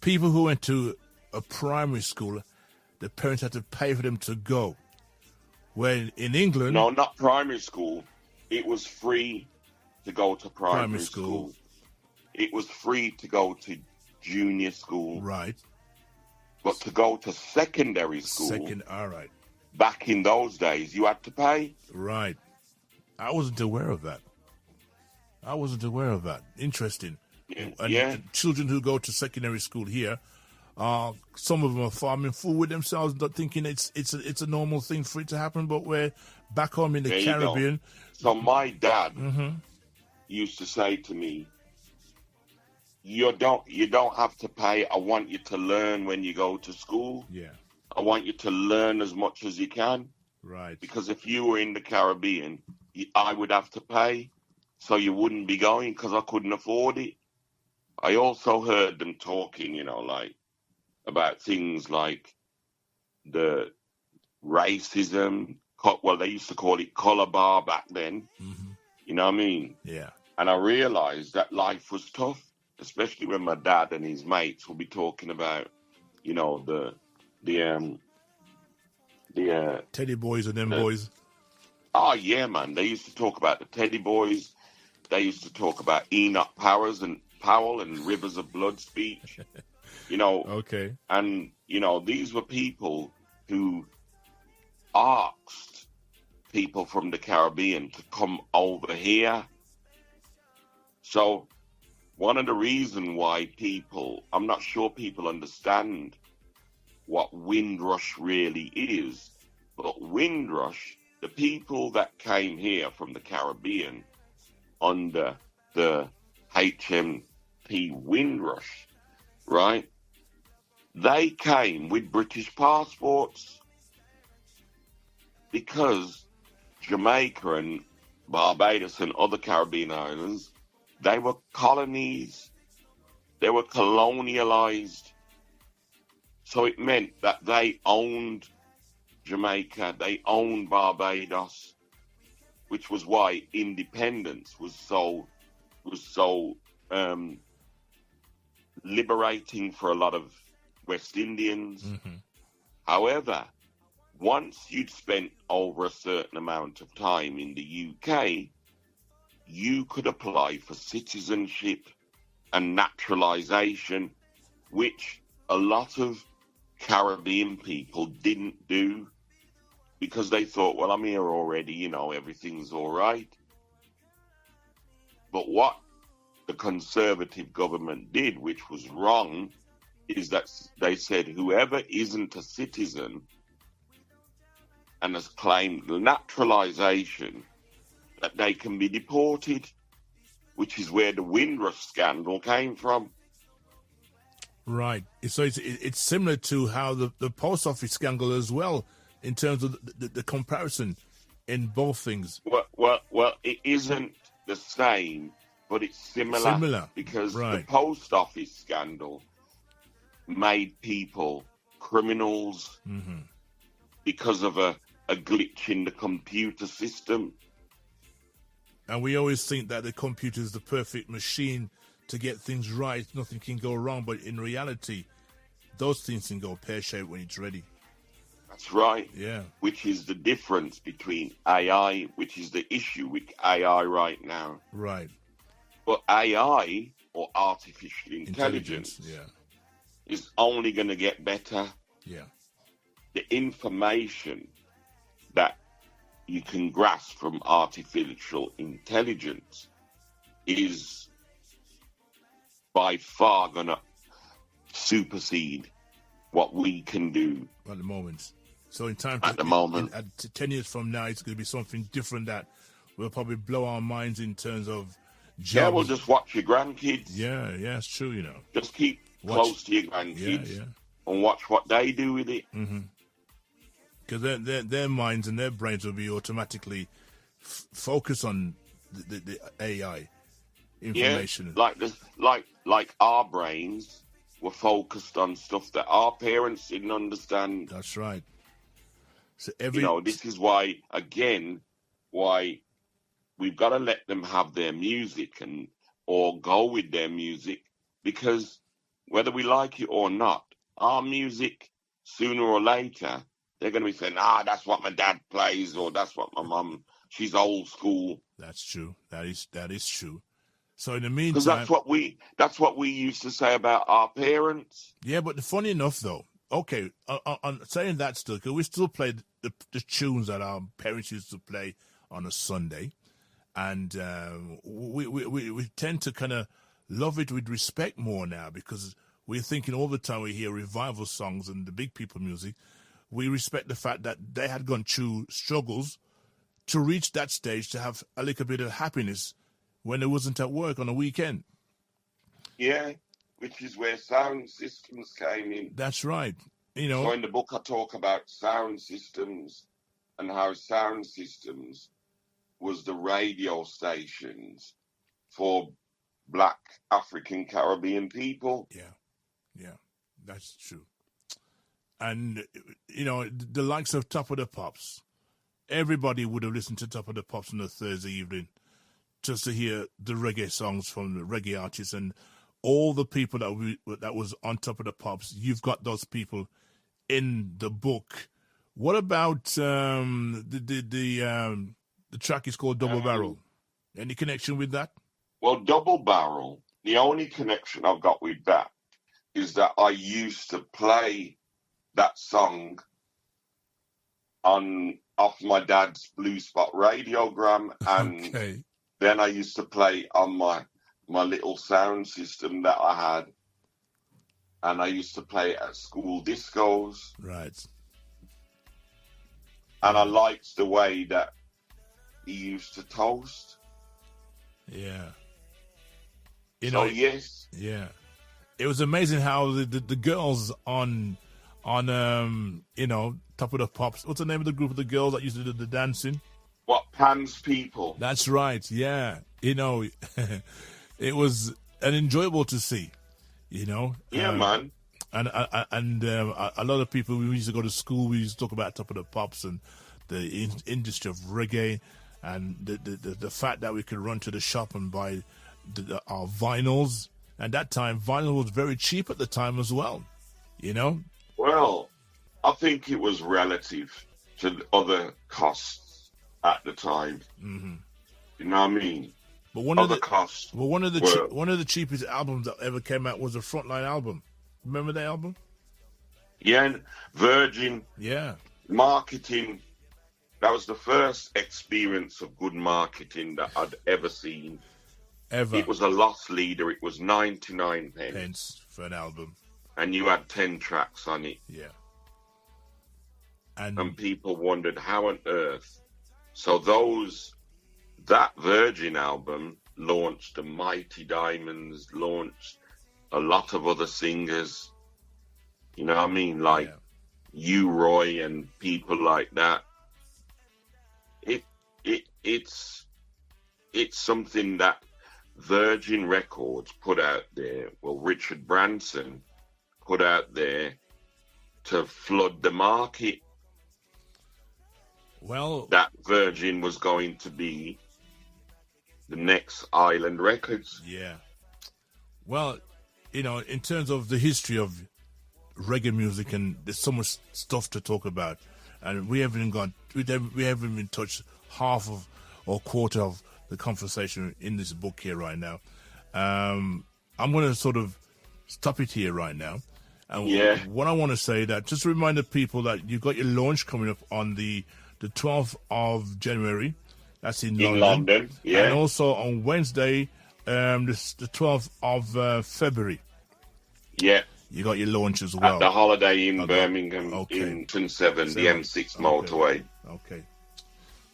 People who went to a primary school, the parents had to pay for them to go. When in England... No, not primary school. It was free to go to primary school. It was free to go to junior school. Right. But to go to secondary school... All right. Back in those days, you had to pay. Right. I wasn't aware of that. Interesting. Yeah. And the children who go to secondary school here, some of them are farming food with themselves, not thinking it's a normal thing for it to happen. But we're back home in the Caribbean. So my dad used to say to me, "You don't have to pay. I want you to learn when you go to school. Yeah. I want you to learn as much as you can. Right. Because if you were in the Caribbean, I would have to pay, so you wouldn't be going because I couldn't afford it." I also heard them talking, about things like the racism. Well, they used to call it color bar back then. Mm-hmm. You know what I mean? Yeah. And I realized that life was tough, especially when my dad and his mates would be talking about, the Teddy boys and them boys. Oh yeah, man. They used to talk about the Teddy boys. They used to talk about Enoch Powell and Rivers of Blood speech. Okay. And these were people who asked people from the Caribbean to come over here. So one of the reasons why I'm not sure people understand what Windrush really is, but Windrush, the people that came here from the Caribbean under the HMP Windrush, right? They came with British passports because Jamaica and Barbados and other Caribbean islands, they were colonies. They were colonialized. So it meant that they owned Jamaica, they owned Barbados, which was why independence was so liberating for a lot of West Indians. Mm-hmm. However, once you'd spent over a certain amount of time in the UK, you could apply for citizenship and naturalization, which a lot of Caribbean people didn't do because they thought, well, I'm here already, everything's all right. But what the Conservative government did, which was wrong, is that they said whoever isn't a citizen and has claimed naturalization, that they can be deported, which is where the Windrush scandal came from. Right. So it's similar to how the post office scandal as well, in terms of the comparison in both things. Well, it isn't the same, but it's similar. Because the post office scandal made people criminals because of a glitch in the computer system. And we always think that the computer is the perfect machine to get things right. Nothing can go wrong. But in reality, those things can go pear-shaped when it's ready. That's right. Yeah. Which is the difference between AI, which is the issue with AI right now. Right. But AI, or artificial intelligence. Is only going to get better. Yeah. The information that you can grasp from artificial intelligence is by far going to supersede what we can do at the moment. So in time, at the moment, 10 years from now, it's going to be something different that will probably blow our minds in terms of jobs. Yeah, we'll just watch your grandkids. Yeah, it's true, you know. Just keep close to your grandkids and watch what they do with it. Because their minds and their brains will be automatically focused on the AI information. Yeah, like our brains were focused on stuff that our parents didn't understand. That's right. So this is why we've got to let them have their music or go with their music, because whether we like it or not, our music, sooner or later, they're going to be saying, that's what my dad plays, or that's what my mum, she's old school. That's true. That is true. So in the meantime, because that's what we used to say about our parents. Yeah, but funny enough, though, okay, on saying that still, because we still play the tunes that our parents used to play on a Sunday, and we tend to kind of love it with respect more now, because we're thinking all the time we hear revival songs and the big people music. We respect the fact that they had gone through struggles to reach that stage, to have a little bit of happiness when it wasn't at work on a weekend. Yeah, which is where sound systems came in. That's right. So in the book I talk about sound systems and how sound systems was the radio stations for Black African Caribbean people. Yeah, that's true. And, the likes of Top of the Pops, everybody would have listened to Top of the Pops on a Thursday evening just to hear the reggae songs from the reggae artists and all the people that was on Top of the Pops. You've got those people in the book. What about the track is called Double Barrel? Any connection with that? Well, Double Barrel, the only connection I've got with that is that I used to play that song off my dad's Blue Spot radiogram, and then I used to play on my little sound system that I had, and I used to play at school discos. Right. And I liked the way that he used to toast. Yeah. Yes. Yeah. It was amazing how the girls on Top of the Pops. What's the name of the group of the girls that used to do the dancing? What, Pan's People? That's right. Yeah. It was an enjoyable to see. Yeah, man. And a lot of people, we used to go to school, we used to talk about Top of the Pops and the industry of reggae, and the fact that we could run to the shop and buy our vinyls. And that time, vinyl was very cheap at the time as well, Well, I think it was relative to other costs at the time. Mm-hmm. You know what I mean? But one of the cheapest albums that ever came out was a Frontline album. Remember that album? Yeah, Virgin. Yeah. Marketing. That was the first experience of good marketing that I'd ever seen. Ever. It was a loss leader. It was 99 pence for an album. And you had 10 tracks on it. Yeah. And people wondered how on earth. So those that Virgin album launched the Mighty Diamonds, launched a lot of other singers. You know what I mean? Like U-Roy and people like that. It's something that Virgin Records put out there. Well, Richard Branson put out there to flood the market. Well, that Virgin was going to be the next Island Records. Yeah. Well, you know, in terms of the history of reggae music, and there's so much stuff to talk about, and we haven't even touched half of or quarter of the conversation in this book here right now. I'm going to sort of stop it here right now. And what I want to say that just to remind the people that you've got your launch coming up on the 12th of January. That's in London. Yeah. And also on Wednesday, the 12th of February. Yeah. You got your launch as well. At the Holiday in Birmingham in 27, the M6 motorway. Okay.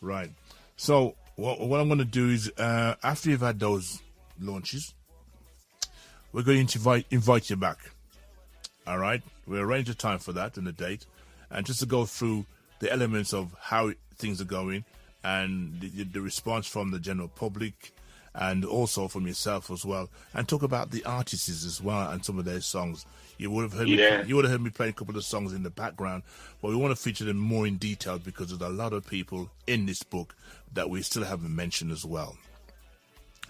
Right. So what I'm going to do is after you've had those launches, we're going to invite you back. All right? We'll arrange a time for that and a date, and just to go through the elements of how things are going and the response from the general public and also from yourself as well, and talk about the artists as well and some of their songs. You would have heard me play a couple of songs in the background, but we want to feature them more in detail because there's a lot of people in this book that we still haven't mentioned as well.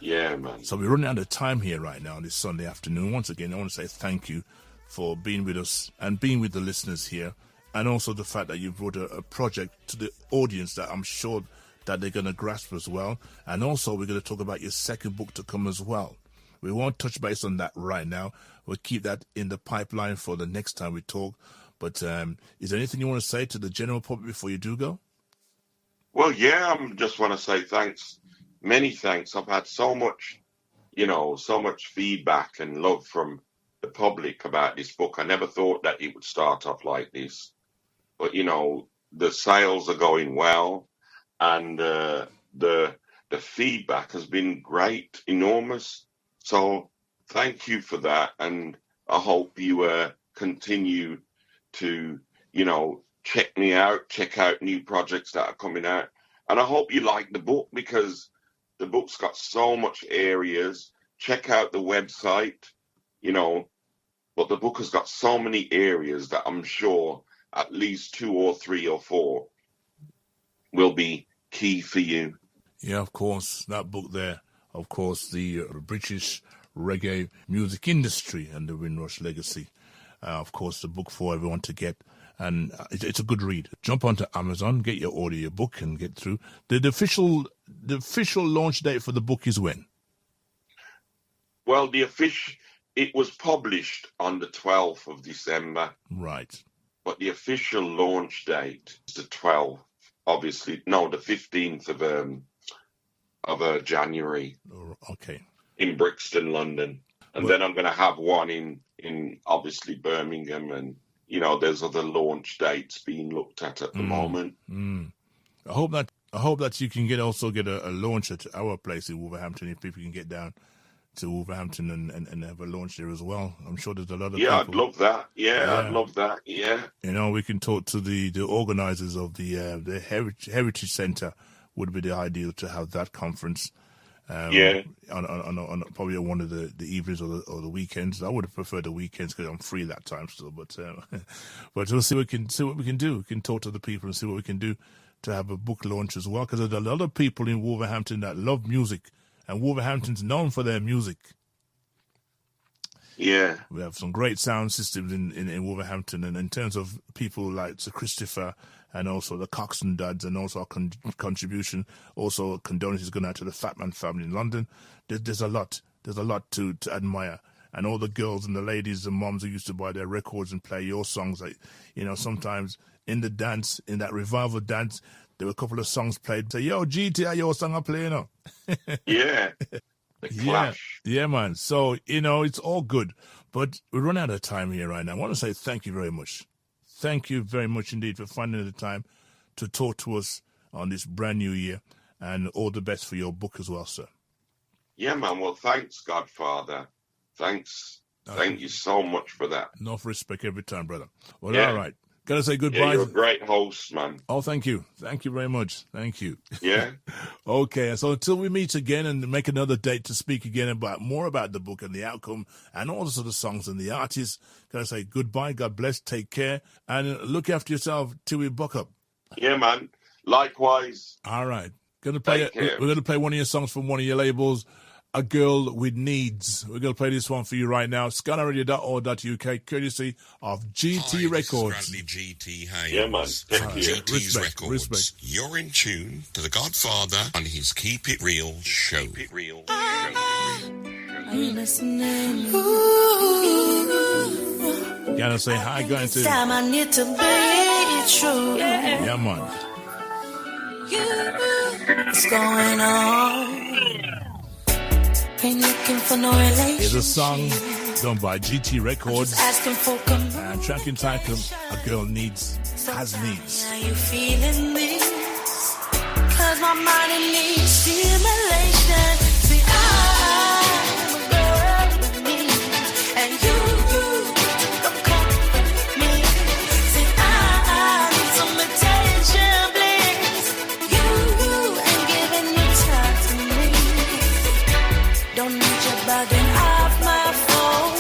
Yeah, man. So we're running out of time here right now on this Sunday afternoon. Once again, I want to say thank you for being with us and being with the listeners here, and also the fact that you brought a project to the audience that I'm sure that they're going to grasp as well. And also we're going to talk about your second book to come as well. We won't touch base on that right now. We'll keep that in the pipeline for the next time we talk. But is there anything you want to say to the general public before you do go? Well, yeah, I just want to say thanks. Many thanks. I've had so much feedback and love from the public about this book. I never thought that it would start off like this. But, you know, the sales are going well, and the feedback has been great, enormous. So thank you for that, and I hope you continue to, you know, check me out, check out new projects that are coming out. And I hope you like the book, because the book's got so much areas. Check out the website, you know, but the book has got so many areas that I'm sure at least 2 or 3 or 4 will be key for you. Yeah, of course. That book there, of course, the British reggae music industry and the Windrush legacy. Of course, the book for everyone to get. And it's a good read. Jump onto Amazon, get your order, your book, and get through. The official launch date for the book is when? Well, it was published on the 12th of December. Right. But the official launch date is the 12th, obviously. No, the 15th of January. Okay. In Brixton, London. And then I'm going to have one in obviously Birmingham, and, you know, there's other launch dates being looked at the moment. I hope that you can get a launch at our place in Wolverhampton, if people can get down to Wolverhampton and have a launch there as well. I'm sure there's a lot of people. I'd love that. I'd love that. Yeah. You know, we can talk to the organisers of the Heritage Centre. Would be the ideal to have that conference. On probably on one of the evenings or the weekends. I would have preferred the weekends because I'm free that time still. But we'll see what we can do. We can talk to the people and see what we can do to have a book launch as well. Because there's a lot of people in Wolverhampton that love music, and Wolverhampton's known for their music. Yeah, we have some great sound systems in Wolverhampton, and in terms of people like Sir Christopher and also the Coxon Dads, and also our contribution, also condolences going out to the Fatman family in London. There's a lot to admire, and all the girls and the ladies and moms who used to buy their records and play your songs. Like, you know, sometimes in the dance, in that revival dance, there were a couple of songs played. Say, yo, GT, your song I play now. Yeah. The clash. Yeah, man. So, you know, it's all good. But we run out of time here right now. I want to say thank you very much. Thank you very much indeed for finding the time to talk to us on this brand new year. and all the best for your book as well, sir. Yeah, man. Well, thanks, Godfather. Thanks. Thank you so much for that. Enough respect every time, brother. Well, Yeah. all right. Gotta say Yeah, goodbye. you're a great host, man. Oh, thank you. Thank you very much. Thank you. Yeah. Okay, so until we meet again and make another date to speak again about more about the book and the outcome and also the songs and the artists, gotta say goodbye, God bless, take care, and look after yourself till we buck up. Yeah, man. Likewise. All right. We're going to play one of your songs from one of your labels, A Girl With Needs. We're going to play this one for you right now. SkylineRadio.org.uk, courtesy of GT Records. This is Grantley GT Haynes Yeah, man. from Thank you. GT's Respect, Records. respect. You're in tune to the Godfather on his Keep It Real show. Keep It Real show. Are you listening? Gotta say hi, going This to. time I need to be true. Yeah, man. What's going on? Ain't looking for no relationship. Here's a song done by GT Records Asking for company. and track entitled A Girl Has Needs. How you feeling this? Cause my mind it needs stimulation. See, I'm a girl with needs, and you don't comfort me. See, I need some attention, please. You ain't giving your time to me. Don't need you bugging off my phone.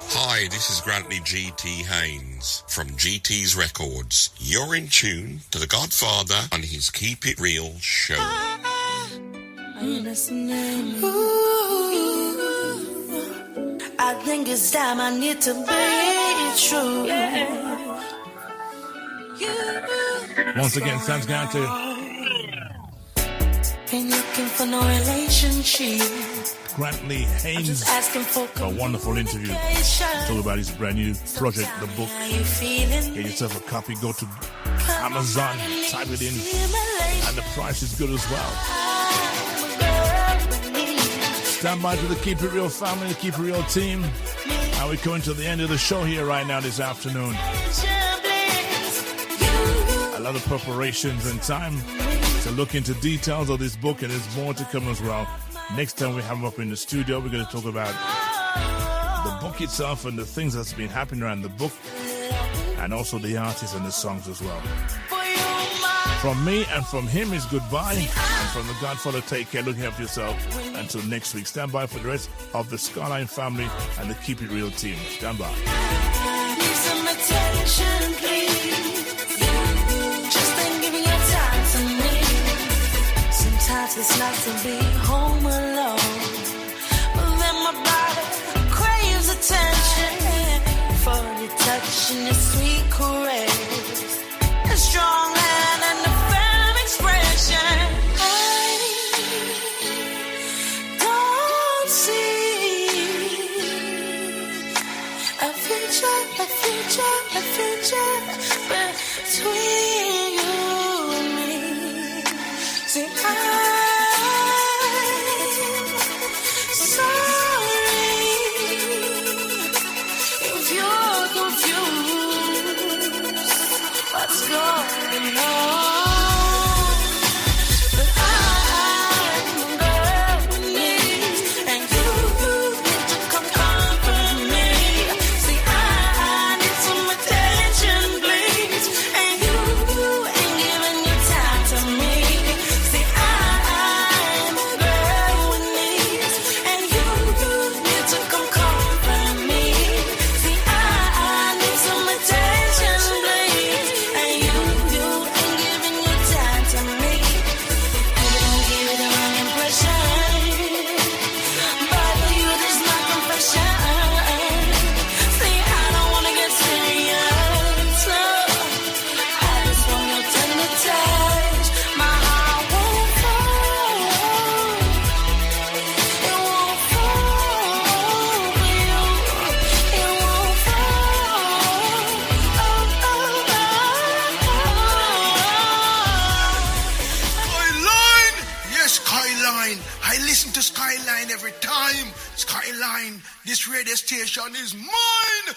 Hi, this is Grantley GT Haynes from GT's Records. You're in tune to the Godfather on his Keep It Real show. Are you listening? I think it's time I need to be true. Once again, thanks going to Ain't looking for no relationship. Grantley Haynes Just asking for for a wonderful interview. Talk about his brand new project, the book. How you feeling? Get yourself a copy, go to Amazon, type it in, and the price is good as well. Stand by to the Keep It Real family, the Keep It Real team. And we're coming to the end of the show here right now this afternoon. A lot of preparations and time to look into details of this book, and there's more to come as well. Next time we have him up in the studio, we're going to talk about the book itself and the things that's been happening around the book, and also the artists and the songs as well. From me and from him is goodbye, and from the Godfather, take care, look after yourself. Until next week, stand by for the rest of the Skyline family and the Keep It Real team. Stand by. Need some attention, please. Just ain't giving your time to me. Sometimes it's nice to be home alone, but then my body craves attention. For your touch and your sweet caress, a strong hand and a firm expression. I don't see a future between you and me. See, I'm sorry if you're confused. What's going on? But I'm a girl with needs, and you need to come comfort me. See, I need some attention, please, and you ain't giving your time to me. See, I'm a girl with needs, and you need to come comfort me. See, I need some attention, please, and you ain't giving your time to me. Maybe don't give it the wrong impression, but for you there's no confession. See, I don't wanna get serious, no. I just want your tender touch. My heart won't fall, it won't fall for you, it won't fall. Skyline! Yes, Skyline. I listen to Skyline every time. Skyline, this radio station is mine.